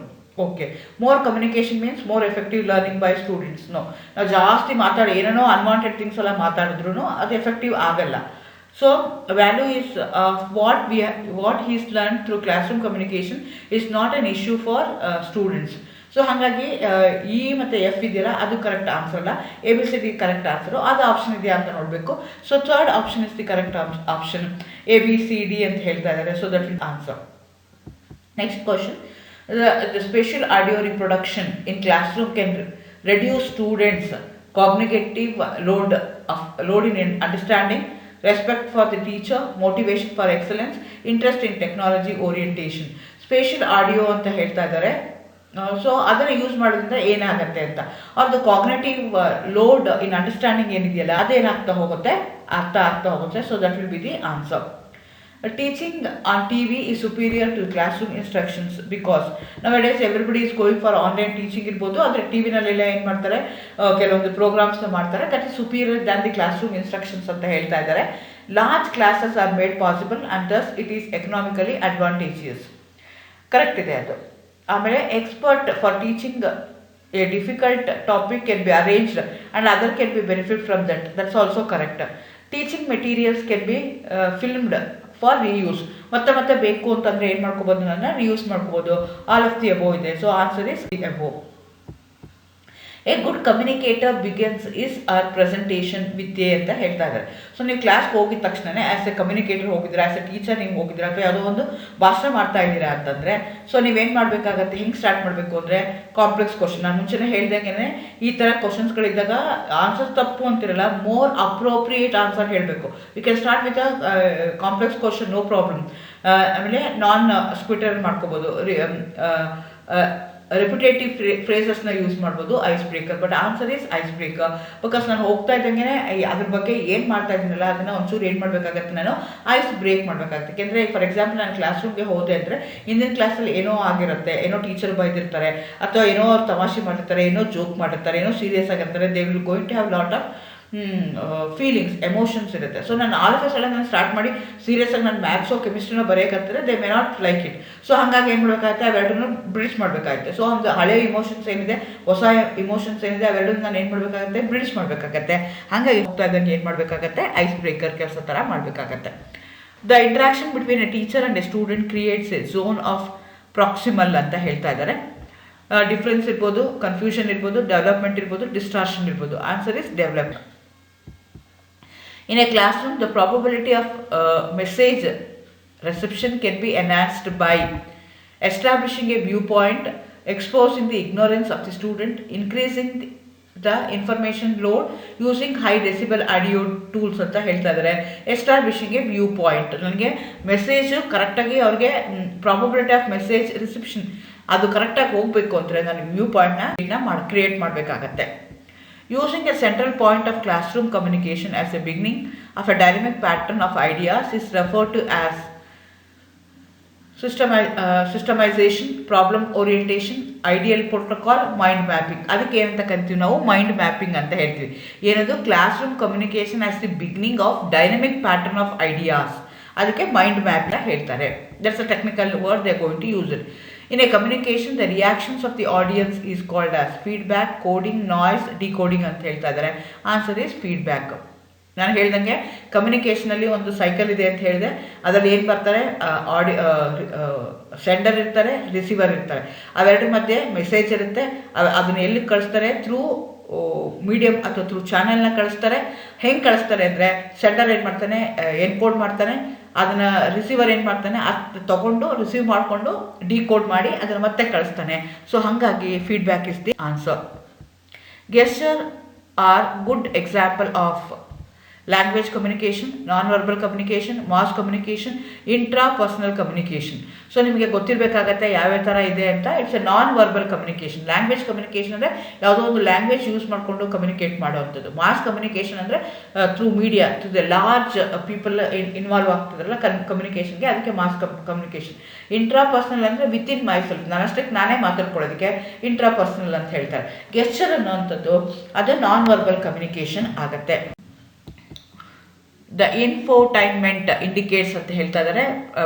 Okay. More communication means more effective learning by students. ನಾವು ಜಾಸ್ತಿ ಏನೇನೋ unwanted things ಎಲ್ಲ ಮಾತಾಡಿದ್ರು ಅದು effective ಆಗಲ್ಲ. So value is what is learn through class room communication is not an issue for students. So ಹಾಗಾಗಿ E ಮತ್ತು F ಇದೆಯಲ್ಲ ಅದು ಕರೆಕ್ಟ್ ಆನ್ಸರ್ ಅಲ್ಲ. ABCD correct answer. ಅದು ಆಪ್ಷನ್ ಇದೆಯಾ ಅಂತ ನೋಡಬೇಕು. So third option is the correct option. ABCD ಅಂತ ಹೇಳ್ತಾ ಇದ್ದಾರೆ. So that will answer. Next question. The spatial audio reproduction in classroom can reduce students' cognitive load in understanding, respect for the teacher, motivation for excellence, interest in technology orientation. Spatial audio ಅಂತ ಹೇಳ್ತಾ ಇದ್ದಾರೆ. So ಅದನ್ನು use ಮಾಡೋದ್ರಿಂದ ಏನಾಗುತ್ತೆ ಅಂತ, ಅವ್ರದ್ದು cognitive load in understanding ಏನಿದೆಯಲ್ಲ ಅದೇನಾಗ್ತಾ ಹೋಗುತ್ತೆ, ಅರ್ಥ ಆಗ್ತಾ ಹೋಗುತ್ತೆ. So that will be the answer. Teaching on TV is superior to classroom instructions because nowadays everybody is going for online teaching ಇರ್ಬೋದು. ಆದರೆ ಟಿವಿನಲ್ಲೆಲ್ಲ ಏನು ಮಾಡ್ತಾರೆ, ಕೆಲವೊಂದು ಪ್ರೋಗ್ರಾಮ್ಸ್ನ ಮಾಡ್ತಾರೆ. That is superior than the classroom instructions ಅಂತ ಹೇಳ್ತಾ ಇದ್ದಾರೆ. Large classes are made possible and thus it is economically advantageous. Correct ಇದೆ ಅದು. ಆಮೇಲೆ expert for teaching a difficult topic can be arranged and other can be benefit from that's also correct. Teaching materials can be filmed for reuse. ಮತ್ತೆ ಬೇಕು ಅಂತಂದರೆ ಏನು ಮಾಡ್ಕೋಬೋದು, ನನ್ನ reuse ಮಾಡ್ಕೋಬೋದು. ಆಲ್ ಆಫ್ ದಿ ಅಬೋವ್ ಇದೆ. So answer is the above. A good communicator begins is our presentation with A ಅಂತ ಹೇಳ್ತಾ ಇದ್ದಾರೆ. ಸೊ ನೀವು ಕ್ಲಾಸ್ಗೆ ಹೋಗಿದ ತಕ್ಷಣವೇ ಆ್ಯಸ್ ಎ ಕಮ್ಯುನಿಕೇಟರ್ ಹೋಗಿದ್ದೀರಾ, ಆ್ಯಸ್ ಎ ಟೀಚರ್ ನೀವು ಹೋಗಿದ್ದೀರಾ, ಅಥವಾ ಯಾವುದೋ ಒಂದು ಭಾಷಣ ಮಾಡ್ತಾ ಇದ್ದೀರಾ ಅಂತಂದರೆ ಸೊ ನೀವೇನು ಮಾಡಬೇಕಾಗತ್ತೆ, ಹೆಂಗೆ ಸ್ಟಾರ್ಟ್ ಮಾಡಬೇಕು ಅಂದರೆ ಕಾಂಪ್ಲೆಕ್ಸ್ ಕ್ವಶನ್. ನಾನು ಮುಂಚೆನೇ ಹೇಳ್ದಂಗೆ ಈ ಥರ ಕ್ವಶನ್ಸ್ಗಳಿದ್ದಾಗ ಆನ್ಸರ್ ತಪ್ಪು ಅಂತಿರಲ್ಲ, ಮೋರ್ ಅಪ್ರೋಪ್ರಿಯೇಟ್ ಆನ್ಸರ್ ಹೇಳಬೇಕು. You can start with a complex question, no problem. ಆಮೇಲೆ ನಾನ್ ಸ್ಕ್ವಿಟರ್ ಮಾಡ್ಕೋಬೋದು, ರೆಪ್ಯುಟೇಟಿವ್ ಫ್ರೇಸಸ್ನ ಯೂಸ್ ಮಾಡ್ಬೋದು, ice breaker. But answer is ice breaker. Because ನಾನು ಹೋಗ್ತಾ ಇದ್ದಂಗೆ ಅದ್ರ ಬಗ್ಗೆ ಏನು ಮಾಡ್ತಾ ಇದ್ದೀನಲ್ಲ ಅದನ್ನು ಒಂಚೂರು ಏನು ಮಾಡಬೇಕಾಗತ್ತೆ, ನಾನು ಐಸ್ ಬ್ರೇಕ್ ಮಾಡಬೇಕಾಗುತ್ತೆ. ಯಾಕೆಂದರೆ ಫಾರ್ ಎಕ್ಸಾಂಪಲ್ ನಾನು ಕ್ಲಾಸ್ ರೂಮ್ಗೆ ಹೋದೆ ಅಂದರೆ ಹಿಂದಿನ ಕ್ಲಾಸಲ್ಲಿ ಏನೋ ಆಗಿರುತ್ತೆ, ಏನೋ ಟೀಚರ್ ಬೈದಿರ್ತಾರೆ, ಅಥವಾ ಏನೋ ಅವ್ರು ತಮಾಷೆ ಮಾಡಿರ್ತಾರೆ, ಏನೋ ಜೋಕ್ ಮಾಡಿರ್ತಾರೆ, ಏನೋ ಸೀರಿಯಸ್ ಆಗಿರ್ತಾರೆ. They will going to have lot of feelings, emotions ಇರುತ್ತೆ. ಸೊ ನಾನು ಆಲ್ ಆಫ್ ಎ ಸಡನ್ ನಾನು ಸ್ಟಾರ್ಟ್ ಮಾಡಿ ಸೀರಿಯಸ್ ಆಗಿ ನಾನು ಮ್ಯಾಥ್ಸೋ ಕೆಮಿಸ್ಟ್ರಿನೋ ಬರೆಯೋಕ್ಕಂತಾರೆ, they may not like it. So ಹಾಗಾಗಿ ಏನು ಮಾಡಬೇಕಾಗುತ್ತೆ, ಅವೆರಡನ್ನೂ ಬ್ರಿಡ್ಜ್ ಮಾಡಬೇಕಾಗುತ್ತೆ. ಸೊ ಒಂದು ಹಳೆಯ ಇಮೋಷನ್ಸ್ ಏನಿದೆ, ಹೊಸ ಇಮೋಷನ್ಸ್ ಏನಿದೆ, ಅವೆರಡನ್ನ ನಾನು ಏನು ಮಾಡಬೇಕಾಗುತ್ತೆ, ಬ್ರಿಡ್ಜ್ ಮಾಡಬೇಕಾಗತ್ತೆ. ಹಾಗಾಗಿ ಹೋಗ್ತಾ ಇದ್ದಂಗೆ ಏನು ಮಾಡಬೇಕಾಗತ್ತೆ, ಐಸ್ ಬ್ರೇಕರ್ ಕೆಲಸ ಥರ ಮಾಡಬೇಕಾಗತ್ತೆ. The interaction between A teacher and A student creates A zone of proximal ಅಂತ ಹೇಳ್ತಾ ಇದ್ದಾರೆ. ಡಿಫ್ರೆನ್ಸ್ ಇರ್ಬೋದು, ಕನ್ಫ್ಯೂಷನ್ ಇರ್ಬೋದು, ಡೆವಲಪ್ಮೆಂಟ್ ಇರ್ಬೋದು, ಡಿಸ್ಟ್ರಾಕ್ಷನ್ ಇರ್ಬೋದು. Answer is development. In a classroom, the probability of message reception can be enhanced by establishing a viewpoint, exposing the ignorance of the student, increasing the information load, using high decibel audio tools ಅಂತ ಹೇಳ್ತಾ ಇದ್ದಾರೆ. Establishing A view point, ನನಗೆ message ಕರೆಕ್ಟಾಗಿ ಅವ್ರಿಗೆ probability of message reception ಅದು ಕರೆಕ್ಟಾಗಿ ಹೋಗಬೇಕು ಅಂದರೆ ನಾನು ವ್ಯೂ ಪಾಯಿಂಟ್ನ ಕ್ರಿಯೇಟ್ ಮಾಡಬೇಕಾಗತ್ತೆ. Using a central point of classroom communication as a beginning of a dynamic pattern of ideas is referred to as systemization, problem orientation, ideal protocol, mind mapping. ಅದಕ್ಕೆ ಏನಂತ ಕರಿತೀವಿ ನಾವು ಮೈಂಡ್ ಮ್ಯಾಪಿಂಗ್ ಅಂತ ಹೇಳ್ತೀವಿ. ಏನದು classroom communication as the beginning of dynamic pattern of ideas, ಅದಕ್ಕೆ mind map ಅಂತ ಹೇಳ್ತಾರೆ. That's a technical word, they are going to use it. In a communication, the reactions of the audience is called as feedback, coding, noise, decoding ಅಂತ ಹೇಳ್ತಾ ಇದ್ದಾರೆ. Answer is feedback. ನಾನು ಹೇಳ್ದಂಗೆ ಕಮ್ಯುನಿಕೇಷನಲ್ಲಿ ಒಂದು cycle ಇದೆ ಅಂತ ಹೇಳಿದೆ. ಅದರಲ್ಲಿ ಏನು ಬರ್ತಾರೆ, ಸೆಂಡರ್ ಇರ್ತಾರೆ, ರಿಸೀವರ್ ಇರ್ತಾರೆ. ಅವೆರಡರ ಮಧ್ಯೆ ಮೆಸೇಜ್ ಇರುತ್ತೆ. ಅದನ್ನು ಎಲ್ಲಿ ಕಳಿಸ್ತಾರೆ, ಥ್ರೂ ಮೀಡಿಯಮ್ ಅಥವಾ ಥ್ರೂ ಚಾನೆಲ್ನ ಕಳಿಸ್ತಾರೆ. ಹೆಂಗೆ ಕಳಿಸ್ತಾರೆ ಅಂದರೆ, ಸೆಂಡರ್ ಏನು ಮಾಡ್ತಾನೆ, ಎನ್ಕೋಡ್ ಮಾಡ್ತಾನೆ, ಅದನ್ನು ರಿಸೀವರ್ ಏನು ಮಾಡ್ತಾನೆ, ಅದು ತೊಗೊಂಡು ರಿಸೀವ್ ಮಾಡಿಕೊಂಡು ಡಿಕೋಡ್ ಮಾಡಿ ಅದನ್ನು ಮತ್ತೆ ಕಳಿಸ್ತಾನೆ. ಸೊ ಹಾಗಾಗಿ feedback is the answer. Gesture are good example of language communication, non verbal communication, mass communication, intrapersonal communication. So ನಿಮಗೆ ಗೊತ್ತಿರಬೇಕಾಗತ್ತೆ ಯಾವ್ಯಾವ ಥರ ಇದೆ ಅಂತ. It's a non verbal communication. Language communication ಅಂದರೆ ಯಾವುದೋ ಒಂದು ಲ್ಯಾಂಗ್ವೇಜ್ ಯೂಸ್ ಮಾಡಿಕೊಂಡು ಕಮ್ಯುನಿಕೇಟ್ ಮಾಡುವಂಥದ್ದು. ಮಾಸ್ ಕಮ್ಯುನಿಕೇಷನ್ ಅಂದರೆ through media, through the large people involve ಆಗ್ತಿದ್ರಲ್ಲ ಕಮ್ಯುನಿಕೇಷನ್ಗೆ, ಅದಕ್ಕೆ ಮಾಸ್ ಕಮ್ಯುನಿಕೇಷನ್. ಇಂಟ್ರಾ ಪರ್ಸನಲ್ ಅಂದರೆ ವಿತಿನ್ ಮೈ ಸೆಲ್ಫ್, ನಾನಷ್ಟಕ್ಕೆ ನಾನೇ ಮಾತಾಡ್ಕೊಳ್ಳೋದಕ್ಕೆ ಇಂಟ್ರಾ ಪರ್ಸನಲ್ ಅಂತ ಹೇಳ್ತಾರೆ. ಗೆಸ್ಚರ್ ಅನ್ನೋವಂಥದ್ದು ಅದು ನಾನ್ ವರ್ಬಲ್ ಕಮ್ಯುನಿಕೇಷನ್ ಆಗುತ್ತೆ. ದ ಇನ್ಫೋಟೈನ್ಮೆಂಟ್ ಇಂಡಿಕೇಟ್ಸ್ ಅಂತ ಹೇಳ್ತಾ ಇದ್ದಾರೆ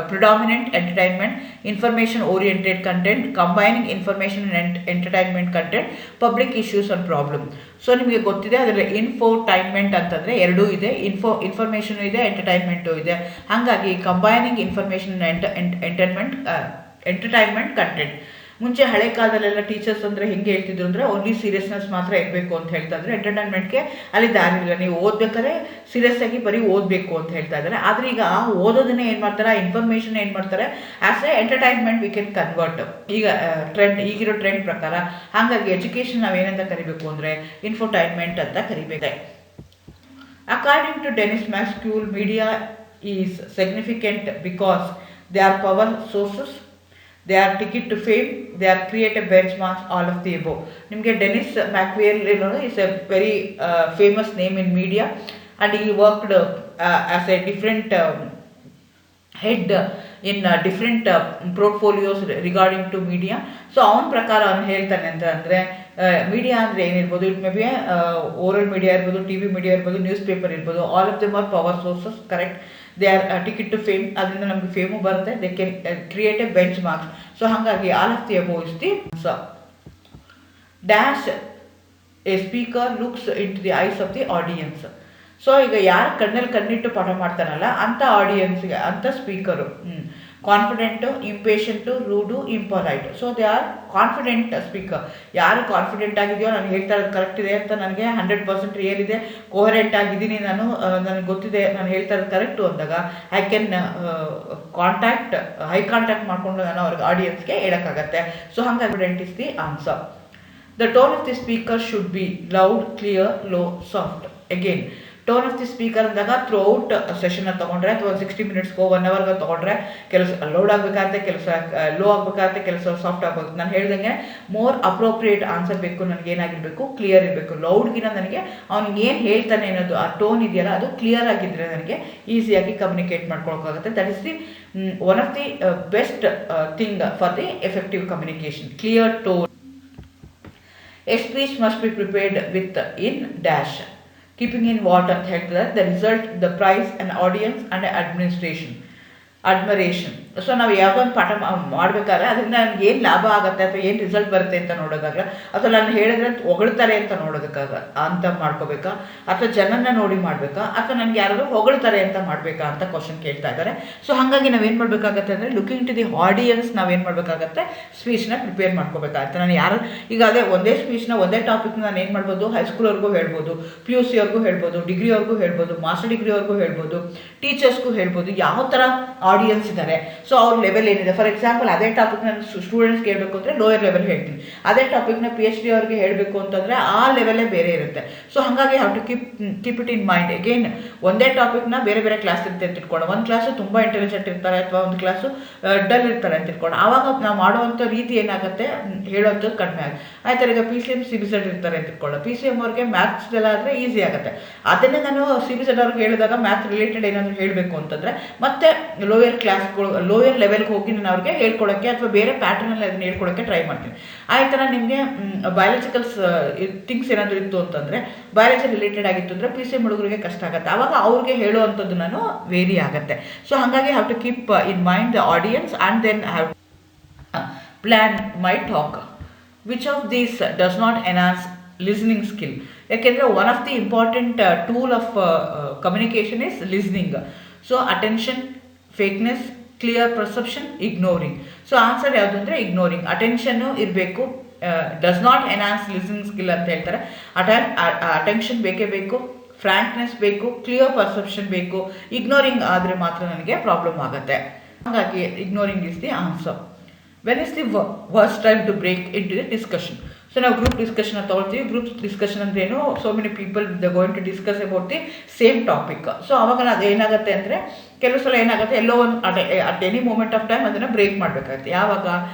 predominant entertainment, information oriented content, combining information and entertainment content, public issues and problem. So ನಿಮಗೆ ಗೊತ್ತಿದೆ ಅದರಲ್ಲಿ ಇನ್ಫೋಟೈನ್ಮೆಂಟ್ ಅಂತಂದರೆ ಎರಡೂ ಇದೆ, ಇನ್ಫಾರ್ಮೇಷನು ಇದೆ, ಎಂಟರ್ಟೈನ್ಮೆಂಟು ಇದೆ. ಹಾಗಾಗಿ ಕಂಬೈನಿಂಗ್ ಇನ್ಫಾರ್ಮೇಷನ್ ಎಂಟರ್ಟೈನ್ಮೆಂಟ್ ಕಂಟೆಂಟ್. ಮುಂಚೆ ಹಳೆ ಕಾಲದಲ್ಲೆಲ್ಲ ಟೀಚರ್ಸ್ ಅಂದರೆ ಹೆಂಗೆ ಹೇಳ್ತಿದ್ರು ಅಂದರೆ ಓನ್ಲಿ ಸೀರಿಯಸ್ನೆಸ್ ಮಾತ್ರ ಇರಬೇಕು ಅಂತ ಹೇಳ್ತಾ ಇದ್ದಾರೆ. ಎಂಟರ್ಟೈನ್ಮೆಂಟ್ಗೆ ಅಲ್ಲಿ ದಾರಿ ಇಲ್ಲ, ನೀವು ಓದ್ಬೇಕಾದ್ರೆ ಸೀರಿಯಸ್ ಆಗಿ ಬರೀ ಓದಬೇಕು ಅಂತ ಹೇಳ್ತಾ ಇದ್ದಾರೆ. ಆದರೆ ಈಗ ಓದೋದನ್ನೇ ಏನು ಮಾಡ್ತಾರೆ, ಇನ್ಫಾರ್ಮೇಷನ್ ಏನು ಮಾಡ್ತಾರೆ, as A entertainment we can convert. ಈಗ ಈಗಿರೋ ಟ್ರೆಂಡ್ ಪ್ರಕಾರ. ಹಾಗಾಗಿ ಎಜುಕೇಷನ್ ನಾವೇನಂತ ಕರಿಬೇಕು ಅಂದರೆ ಇನ್ಫೋಟೈನ್ಮೆಂಟ್ ಅಂತ ಕರಿಬೇಕು. According to Denis McQuail, media is significant because they are power sources, they are ticket to fame, they are creative benchmarks, all of the above. ನಿಮಗೆ Denis Maxwell is a very famous name in media and he worked as a different head in different portfolios regarding to media. So ಅವನ ಪ್ರಕಾರ ಅವನು ಹೇಳ್ತಾನೆ ಅಂತ ಅಂದರೆ media ಅಂದರೆ ಏನಿರ್ಬೋದು, it may be oral media ಇರ್ಬೋದು, ಟಿ ವಿ ಮೀಡಿಯಾ ಇರ್ಬೋದು, ನ್ಯೂಸ್ ಪೇಪರ್ ಇರ್ಬೋದು, all of them are power sources. Correct, they are ticket to fame, ಅದರಿಂದ ನಮಗೆ ಫೇಮು ಬರುತ್ತೆ. They can create a benchmarks. So ಹಾಗಾಗಿ all of the above is the dash a speaker looks into the eyes of the audience. So ಈಗ ಯಾರು ಕಣ್ಣಲ್ಲಿ ಕಣ್ಣಿಟ್ಟು ಪಾಠ ಮಾಡ್ತಾನಲ್ಲ ಅಂಥ ಆಡಿಯನ್ಸ್ಗೆ, ಅಂಥ speaker confident, impatient, rude, impolite. So they are confident speaker. ಯಾರು ಕಾನ್ಫಿಡೆಂಟ್ ಆಗಿದೆಯೋ, ನಾನು ಹೇಳ್ತಾ ಇರೋದು ಕರೆಕ್ಟ್ ಇದೆ ಅಂತ ನನಗೆ 100% ರಿಯಲ್ ಇದೆ, ಕೋಹರೆಂಟ್ ಆಗಿದ್ದೀನಿ ನಾನು, ನನಗೆ ಗೊತ್ತಿದೆ ನಾನು ಹೇಳ್ತಾ ಇರೋದು ಕರೆಕ್ಟು ಅಂದಾಗ ಐ ಕ್ಯಾನ್ ಹೈ ಕಾಂಟ್ಯಾಕ್ಟ್ ಮಾಡಿಕೊಂಡು ನಾನು ಅವ್ರಿಗೆ ಆಡಿಯನ್ಸ್ಗೆ ಹೇಳೋಕ್ಕಾಗತ್ತೆ. ಸೊ ಹಂಗೆ confident is the answer. The tone of the speaker should be loud, clear, low, soft. Again tone of the speaker ಅಂದಾಗ ಥ್ರೂ ಔಟ್ ಸೆಷನ್ನ ತೊಗೊಂಡ್ರೆ ಅಥವಾ 60 ಮಿನಿಟ್ಸ್ಗೋ 1 ಅವರ್ಗೋ ತೊಗೊಂಡ್ರೆ ಕೆಲಸ ಲೌಡ್ ಆಗಬೇಕಾಗತ್ತೆ, ಕೆಲಸ ಲೋ ಆಗಬೇಕಾಗತ್ತೆ, ಕೆಲಸ ಸಾಫ್ಟ್ ಆಗಬೇಕು. ನಾನು ಹೇಳ್ದಂಗೆ ಮೋರ್ ಅಪ್ರೋಪ್ರಿಯೇಟ್ ಆನ್ಸರ್ ಬೇಕು, ನನಗೇನಾಗಿರಬೇಕು, ಕ್ಲಿಯರ್ ಇರಬೇಕು. ಲೌಡ್ಗಿನ ನನಗೆ ಅವ್ನಿಗೆ ಏನು ಹೇಳ್ತಾನೆ ಅನ್ನೋದು ಆ ಟೋನ್ ಇದೆಯಲ್ಲ ಅದು ಕ್ಲಿಯರ್ ಆಗಿದ್ದರೆ ನನಗೆ ಈಸಿಯಾಗಿ ಕಮ್ಯುನಿಕೇಟ್ ಮಾಡ್ಕೊಳಕ್ಕಾಗುತ್ತೆ. That is the one of the best thing for the effective communication, clear tone. A speech must be prepared within dash, keeping in what ಅಂತ ಹೇಳ್ತಾರೆ, the result, the prize, and audience and administration. Admiration. ಸೊ ನಾವು ಯಾವುದೋ ಒಂದು ಪಾಠ ಮಾಡಬೇಕಾದ್ರೆ ಅದರಿಂದ ನನಗೆ ಏನು ಲಾಭ ಆಗುತ್ತೆ ಅಥವಾ ಏನು ರಿಸಲ್ಟ್ ಬರುತ್ತೆ ಅಂತ ನೋಡೋದಾಗಲ್ಲ, ಅಥವಾ ನಾನು ಹೇಳಿದ್ರೆ ಹೊಗಳ್ತಾರೆ ಅಂತ ನೋಡೋದಕ್ಕಾಗ ಅಂತ ಮಾಡ್ಕೋಬೇಕಾ, ಅಥವಾ ಜನನ್ನ ನೋಡಿ ಮಾಡಬೇಕಾ, ಅಥವಾ ನನಗೆ ಯಾರಾದರೂ ಹೊಗಳ್ತಾರೆ ಅಂತ ಮಾಡಬೇಕಾ ಅಂತ ಕ್ವಶನ್ ಕೇಳ್ತಾ ಇದ್ದಾರೆ. ಸೊ ಹಾಗಾಗಿ ನಾವೇನು ಮಾಡಬೇಕಾಗತ್ತೆ ಅಂದರೆ ಲುಕಿಂಗ್ ಟು ದಿ ಆಡಿಯನ್ಸ್ ನಾವೇನು ಮಾಡಬೇಕಾಗತ್ತೆ, ಸ್ಪೀಚ್ನ ಪ್ರಿಪೇರ್ ಮಾಡ್ಕೋಬೇಕಾಗತ್ತೆ. ನಾನು ಯಾರು ಈಗ ಅದೇ ಒಂದೇ ಸ್ಪೀಚ್ನ ಒಂದೇ ಟಾಪಿಕ್ನ ನಾನು ಏನು ಮಾಡ್ಬೋದು, ಹೈಸ್ಕೂಲ್ವರೆಗೂ ಹೇಳ್ಬೋದು, PUC ಅವ್ರಿಗೂ ಹೇಳ್ಬೋದು, ಡಿಗ್ರಿವರೆಗೂ ಹೇಳ್ಬೋದು, ಮಾಸ್ಟರ್ ಡಿಗ್ರಿವರೆಗೂ ಹೇಳ್ಬೋದು, ಟೀಚರ್ಸ್ಗೂ ಹೇಳ್ಬೋದು, ಯಾವ ಥರ ಆಡಿಯನ್ಸ್ ಇದ್ದಾರೆ, ಸೊ ಅವ್ರ ಲೆವೆಲ್ ಏನಿದೆ. ಫಾರ್ ಎಕ್ಸಾಂಪಲ್ ಅದೇ ಟಾಪಿಕ್ ನಾನು ಸ್ಟೂಡೆಂಟ್ಸ್ಗೆ ಹೇಳಬೇಕು ಅಂದರೆ ಲೋಯರ್ ಲೆವೆಲ್ ಹೇಳ್ತೀನಿ, ಅದೇ ಟಾಪಿಕ್ನ PhD ಅವ್ರಿಗೆ ಹೇಳಬೇಕು ಅಂತಂದರೆ ಆ ಲೆವೆಲೇ ಬೇರೆ ಇರುತ್ತೆ. ಸೊ ಹಾಗಾಗಿ have to keep it in mind. Again ಒಂದೇ ಟಾಪಿಕ್ನ ಬೇರೆ ಬೇರೆ ಕ್ಲಾಸ್ ಇರುತ್ತೆ ಅಂತ ಇಟ್ಕೊಂಡು, ಒಂದು ಕ್ಲಾಸು ತುಂಬ ಇಂಟೆಲಿಜೆಂಟ್ ಇರ್ತಾರೆ ಅಥವಾ ಒಂದು ಕ್ಲಾಸು ಡಲ್ ಇರ್ತಾರೆ ಅಂತ ಇಟ್ಕೊಂಡು, ಆವಾಗ ನಾವು ಮಾಡುವಂಥ ರೀತಿ ಏನಾಗುತ್ತೆ, ಹೇಳೋದು ಕಡಿಮೆ ಆಗುತ್ತೆ. ಆಯ್ತಾರೆ ಈಗ PCM CBZ ಇರ್ತಾರೆ ಅಂತ ಇಟ್ಕೊಳ್ಳೋ, PCM ಅವ್ರಿಗೆ ಮ್ಯಾಥ್ಸ್ ಎಲ್ಲ ಆದರೆ ಈಸಿ ಆಗುತ್ತೆ. ಅದನ್ನೇ ನಾನು CBZ ಅವ್ರಿಗೆ ಹೇಳಿದಾಗ ಮ್ಯಾಥ್ಸ್ ರಿಲೇಟೆಡ್ ಏನಾದರೂ ಹೇಳಬೇಕು ಅಂತಂದರೆ ಮತ್ತೆ ಲೋಯರ್ ಕ್ಲಾಸ್ಗಳು ಲೋಯರ್ ಲೆವೆಲ್ಗೆ ಹೋಗಿ ನಾನು ಅವ್ರಿಗೆ ಹೇಳ್ಕೊಡೋಕ್ಕೆ ಅಥವಾ ಬೇರೆ ಪ್ಯಾಟರ್ನಲ್ಲಿ ಅದನ್ನ ಹೇಳ್ಕೊಡೋಕ್ಕೆ ಟ್ರೈ ಮಾಡ್ತೀನಿ. ಆ ಥರ ನಿಮಗೆ ಬಯಾಲಜಿಕಲ್ಸ್ ಥಿಂಗ್ಸ್ ಏನಾದರೂ ಇತ್ತು ಅಂತಂದರೆ, ಬಯಾಲಜಿ ರಿಲೇಟೆಡ್ ಆಗಿತ್ತು ಅಂದರೆ PCM ಹುಡುಗರಿಗೆ ಕಷ್ಟ ಆಗುತ್ತೆ, ಆವಾಗ ಅವ್ರಿಗೆ ಹೇಳುವಂಥದ್ದು ನಾನು ವೇರಿ ಆಗುತ್ತೆ. ಸೊ ಹಾಗಾಗಿ have to keep in mind the audience and then have plan my talk. Which of these does not enhance listening skill? ಯಾಕೆಂದರೆ one of the important tool of communication is listening. So attention, fakeness, clear perception, ignoring. So answer ಯಾವುದು ಅಂದರೆ ignoring. Attention ಇರಬೇಕು, does not enhance listening skill ಅಂತ ಹೇಳ್ತಾರೆ. Attention ಬೇಕೇ ಬೇಕು, ಫ್ರ್ಯಾಂಕ್ನೆಸ್ ಬೇಕು, clear perception ಬೇಕು. ಇಗ್ನೋರಿಂಗ್ ಆದರೆ ಮಾತ್ರ ನನಗೆ ಪ್ರಾಬ್ಲಮ್ ಆಗುತ್ತೆ. ಹಾಗಾಗಿ ignoring is the answer. When is the worst time to break into the discussion? So ನಾವು ಗ್ರೂಪ್ ಡಿಸ್ಕಷನ್ ತೊಗೊಳ್ತೀವಿ. ಗ್ರೂಪ್ ಡಿಸ್ಕಷನ್ ಅಂದ್ರೇನು, so many people the going to discuss about the same topic. So ಅವಾಗ ಅದು ಏನಾಗುತ್ತೆ ಅಂದರೆ, ಕೆಲವು ಸಲ ಏನಾಗುತ್ತೆ, ಎಲ್ಲೋ ಒಂದು at any moment of time ಅದನ್ನು ಬ್ರೇಕ್ ಮಾಡಬೇಕಾಗುತ್ತೆ. ಯಾವಾಗ?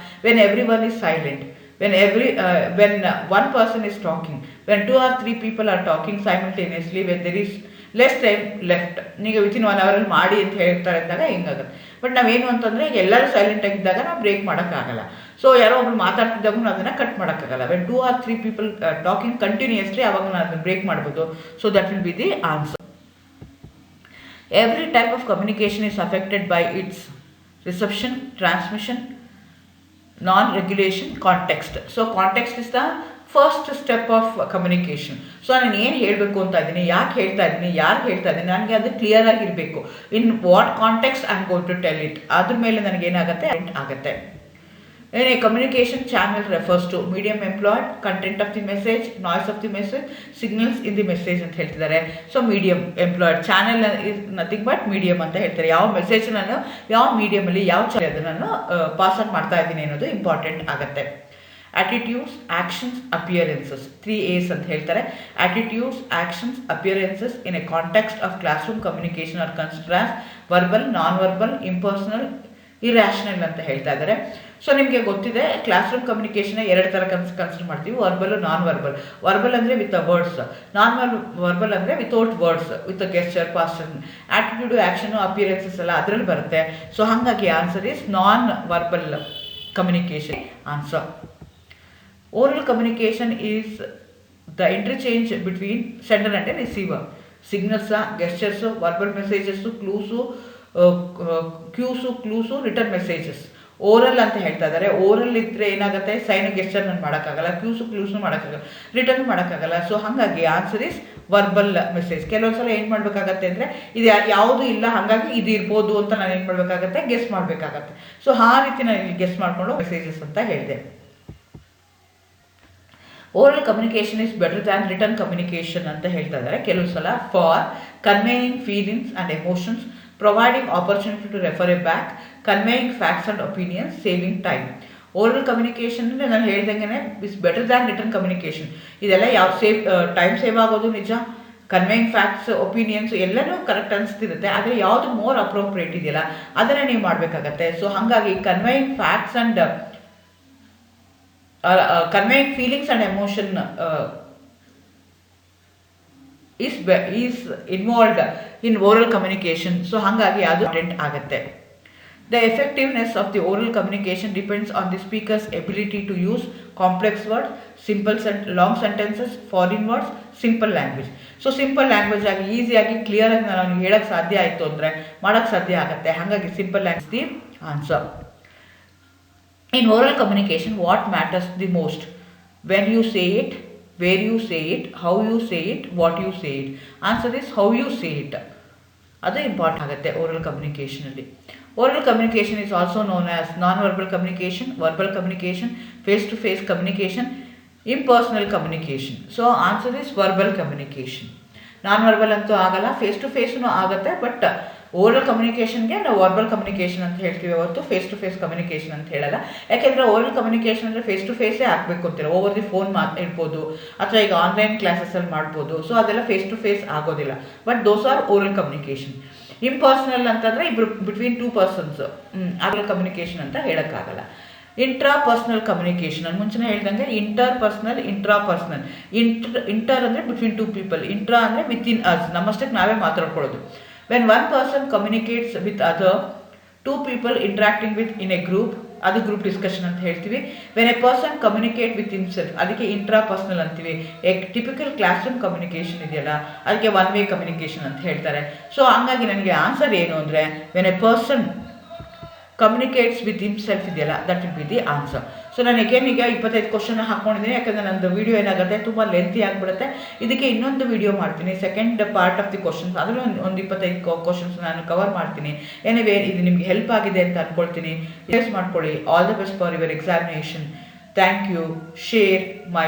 When everyone is silent, when one person is talking, when 2 or 3 people are talking simultaneously, when there is less time left, ಈಗ ವಿತಿನ್ 1 hour ಮಾಡಿ ಅಂತ ಹೇಳ್ತಾರೆ ಅಂದಾಗ ಹಿಂಗಾಗುತ್ತೆ. ಬಟ್ ನಾವೇನು ಅಂತಂದರೆ, ಈಗ ಎಲ್ಲರೂ ಸೈಲೆಂಟ್ ಆಗಿದ್ದಾಗ ನಾವು ಬ್ರೇಕ್ ಮಾಡೋಕ್ಕಾಗಲ್ಲ. ಸೊ ಯಾರೋ ಒಬ್ರು ಮಾತಾಡ್ತಿದ್ದಾಗೂ ನಾವು ಅದನ್ನು ಕಟ್ ಮಾಡೋಕ್ಕಾಗಲ್ಲ. When 2 or 3 people talking continuously, ಅವಾಗ ನಾನು ಅದನ್ನು ಬ್ರೇಕ್ ಮಾಡ್ಬೋದು. So that will be the answer. Every type of communication is affected by its reception, transmission, non-regulation, context. So context is the first step of communication. So ನಾನು ಏನು ಹೇಳಬೇಕು ಅಂತ ಇದ್ದೀನಿ, ಯಾಕೆ ಹೇಳ್ತಾ ಇದ್ದೀನಿ, ಯಾರು ಹೇಳ್ತಾ ಇದ್ದೀನಿ, ನನಗೆ ಅದು ಕ್ಲಿಯರ್ ಆಗಿರಬೇಕು. In what context I am going to tell it, ಅದ್ರ ಮೇಲೆ ನನಗೇನಾಗುತ್ತೆ ಆಗುತ್ತೆ. A communication channel refers to medium employed, content of the message, noise of the message, signals in the message ಅಂತ ಹೇಳ್ತಿದ್ದಾರೆ. So medium employed, channel is nothing but medium ಅಂತ ಹೇಳ್ತಾರೆ. ಯಾವ message ನಾನು ಯಾವ ಮೀಡಿಯಮಲ್ಲಿ ಯಾವ ಚಾನೆಲ್ ಅದನ್ನು ನಾನು ಪಾಸ್ ಆನ್ ಮಾಡ್ತಾ ಇದ್ದೀನಿ ಅನ್ನೋದು ಇಂಪಾರ್ಟೆಂಟ್ ಆಗುತ್ತೆ. ಆಟಿಟ್ಯೂಡ್ಸ್, ಆ್ಯಕ್ಷನ್ಸ್, ಅಪಿಯರೆನ್ಸಸ್, 3 A's ಅಂತ ಹೇಳ್ತಾರೆ. Attitudes, actions, appearances in a context of class room communication are consider as verbal, non verbal, impersonal, irrational ಅಂತ ಹೇಳ್ತಾ ಇದ್ದಾರೆ. ಸೊ ನಿಮಗೆ ಗೊತ್ತಿದೆ, ಕ್ಲಾಸ್ ರೂಮ್ ಕಮ್ಯುನಿಕೇಷನ್ 2 ಥರ ಕನ್ಸಿಡರ್ ಮಾಡ್ತೀವಿ, ವರ್ಬಲ್, ನಾನ್ ವರ್ಬಲ್. ವರ್ಬಲ್ ಅಂದರೆ with a words, non verbal ಅಂದರೆ without words, with a gesture, posture. Attitude, action, appearances ಎಲ್ಲ ಅದರಲ್ಲಿ ಬರುತ್ತೆ. ಸೊ ಹಾಗಾಗಿ answer is non verbal communication answer. Oral communication is the interchange between sender and a receiver. Signals, gestures, verbal messages, clues, cues, written messages. Oral ಅಂತ ಹೇಳ್ತಾ ಇದ್ದಾರೆ. Oral ಇದ್ದರೆ ಏನಾಗುತ್ತೆ, sign gesture ನಾನು ಮಾಡೋಕ್ಕಾಗಲ್ಲ, ಕ್ಲೂಸ್ನು ಮಾಡೋಕ್ಕಾಗಲ್ಲ, ರಿಟರ್ನ್ ಮಾಡೋಕ್ಕಾಗಲ್ಲ. ಸೊ ಹಾಗಾಗಿ ಆನ್ಸರ್ ಇಸ್ ವರ್ಬಲ್ ಮೆಸೇಜ್. ಕೆಲವೊಂದು ಸಲ ಏನು ಮಾಡಬೇಕಾಗತ್ತೆ ಅಂದರೆ, ಇದು ಯಾವುದು ಇಲ್ಲ, ಹಾಗಾಗಿ ಇದು ಇರ್ಬೋದು ಅಂತ ನಾನು ಏನು ಮಾಡಬೇಕಾಗತ್ತೆ, ಗೆಸ್ ಮಾಡಬೇಕಾಗತ್ತೆ. ಸೊ ಆ ರೀತಿ ನಾನು ಇಲ್ಲಿ ಗೆಸ್ ಮಾಡಿಕೊಂಡು ಮೆಸೇಜಸ್ ಅಂತ ಹೇಳಿದೆ. Oral communication is better than written communication ಅಂತ ಹೇಳ್ತಾ ಇದ್ದಾರೆ. ಕೆಲವು ಸಲ for conveying feelings and emotions, providing opportunity to refer a back, conveying facts and opinions, saving time. Oral communication ನಾನು ಹೇಳ್ದಂಗೆ is better than written communication. ಇದೆಲ್ಲ ಯಾವ time save ಆಗೋದು ನಿಜ, ಕನ್ವೇಯಿಂಗ್ ಫ್ಯಾಕ್ಟ್ಸ್, ಒಪಿನಿಯನ್ಸ್ ಎಲ್ಲನೂ ಕರೆಕ್ಟ್ ಅನಿಸ್ತಿರುತ್ತೆ. ಆದರೆ ಯಾವುದು ಮೋರ್ ಅಪ್ರೋಪ್ರಿಯೇಟ್ ಇದೆಯಲ್ಲ ಅದನ್ನೇ ನೀವು ಮಾಡಬೇಕಾಗತ್ತೆ. ಸೊ ಹಾಗಾಗಿ conveying facts and conveying feelings and emotion is involved in oral communication. So ಹಾಗಾಗಿ ಅದು ಇಂಪಾರ್ಟೆಂಟ್ ಆಗುತ್ತೆ. The effectiveness of the oral communication depends on the speaker's ability to use complex words, long sentences, foreign words, simple language. So simple language ಆಗಿ ಈಸಿಯಾಗಿ ಕ್ಲಿಯರಾಗಿ ನಾನು ಹೇಳೋಕ್ಕೆ ಸಾಧ್ಯ ಆಯಿತು ಅಂದರೆ ಮಾಡೋಕ್ಕೆ ಸಾಧ್ಯ ಆಗುತ್ತೆ. ಹಾಗಾಗಿ simple language the answer. In oral communication, what matters the most? When you say it, where you say it, how you say it, what you say it. Answer is how you say it. ಅದು important ಆಗುತ್ತೆ oral ಕಮ್ಯುನಿಕೇಷನಲ್ಲಿ. Oral communication is also known as non verbal communication, verbal communication, face to face communication, impersonal communication. So answer is verbal communication. Non verbal ಅಂತೂ ಆಗಲ್ಲ, face to ಫೇಸ್ನು ಆಗುತ್ತೆ, but oral ಕಮ್ಯುನಿಕೇಷನ್ಗೆ ನಾವು verbal communication ಅಂತ ಹೇಳ್ತೀವಿ ಹೊರತು face to face communication ಅಂತ ಹೇಳಲ್ಲ. ಯಾಕೆಂದರೆ ಓರಲ್ ಕಮ್ಯುನಿಕೇಷನ್ ಅಂದರೆ ಫೇಸ್ ಟು ಫೇಸೇ ಆಗಬೇಕು ಅಂತೀರ. ಓವರ್ ದಿ ಫೋನ್ ಇರ್ಬೋದು ಅಥವಾ ಈಗ ಆನ್ಲೈನ್ ಕ್ಲಾಸಸ್ಸಲ್ಲಿ ಮಾಡ್ಬೋದು. ಸೊ ಅದೆಲ್ಲ ಫೇಸ್ ಟು ಫೇಸ್ ಆಗೋದಿಲ್ಲ, but those are oral communication. Impersonal ಅಂತಂದರೆ ಇಬ್ಬರು between two persons, oral communication ಅಂತ ಹೇಳೋಕ್ಕಾಗಲ್ಲ. ಇಂಟ್ರಾ ಪರ್ಸ್ನಲ್ ಕಮ್ಯುನಿಕೇಷನ್, ನಾನು ಮುಂಚೆನೇ ಹೇಳ್ದಂಗೆ inter personal, intra personal. Inter ಅಂದರೆ ಬಿಟ್ವೀನ್ ಟೂ ಪೀಪಲ್, ಇಂಟ್ರಾ ಅಂದರೆ ವಿತಿನ್ ಅಸ್, ನಮ್ಮಷ್ಟಕ್ಕೆ ನಾವೇ ಮಾತಾಡ್ಕೊಳ್ಳೋದು. When one person communicates with other, two people interacting with in a group, ಅದು group discussion ಅಂತ ಹೇಳ್ತೀವಿ. When a person communicate with himself, ಅದಕ್ಕೆ intra personal ಅಂತೀವಿ. Typical class room communication ಇದೆಯಲ್ಲ, ಅದಕ್ಕೆ one way communication ಅಂತ ಹೇಳ್ತಾರೆ. ಸೊ ಹಂಗಾಗಿ ನನಗೆ ಆನ್ಸರ್ ಏನು ಅಂದರೆ when a person communicates with himself ಇದೆಯಲ್ಲ, that will be the answer. So ನಾನು ಈಗ 25 ಕ್ವಶನ್ ಹಾಕ್ಕೊಂಡಿದ್ದೀನಿ, ಯಾಕಂದರೆ ನಂದು ವೀಡಿಯೋ ಏನಾಗುತ್ತೆ ತುಂಬ ಲೆಂತಿ ಆಗಿಬಿಡುತ್ತೆ. ಇದಕ್ಕೆ ಇನ್ನೊಂದು ವೀಡಿಯೋ ಮಾಡ್ತೀನಿ, second part of the questions, ಅದರಲ್ಲೂ ಒಂದು 25 ಕ್ವಶನ್ಸ್ ನಾನು ಕವರ್ ಮಾಡ್ತೀನಿ. ಎನಿವೇ ಇದು ನಿಮಗೆ ಹೆಲ್ಪ್ ಆಗಿದೆ ಅಂತ ಅಂದ್ಕೊಳ್ತೀನಿ. ಯೂಸ್ ಮಾಡ್ಕೊಳ್ಳಿ. All the best for your examination. Thank you. Share my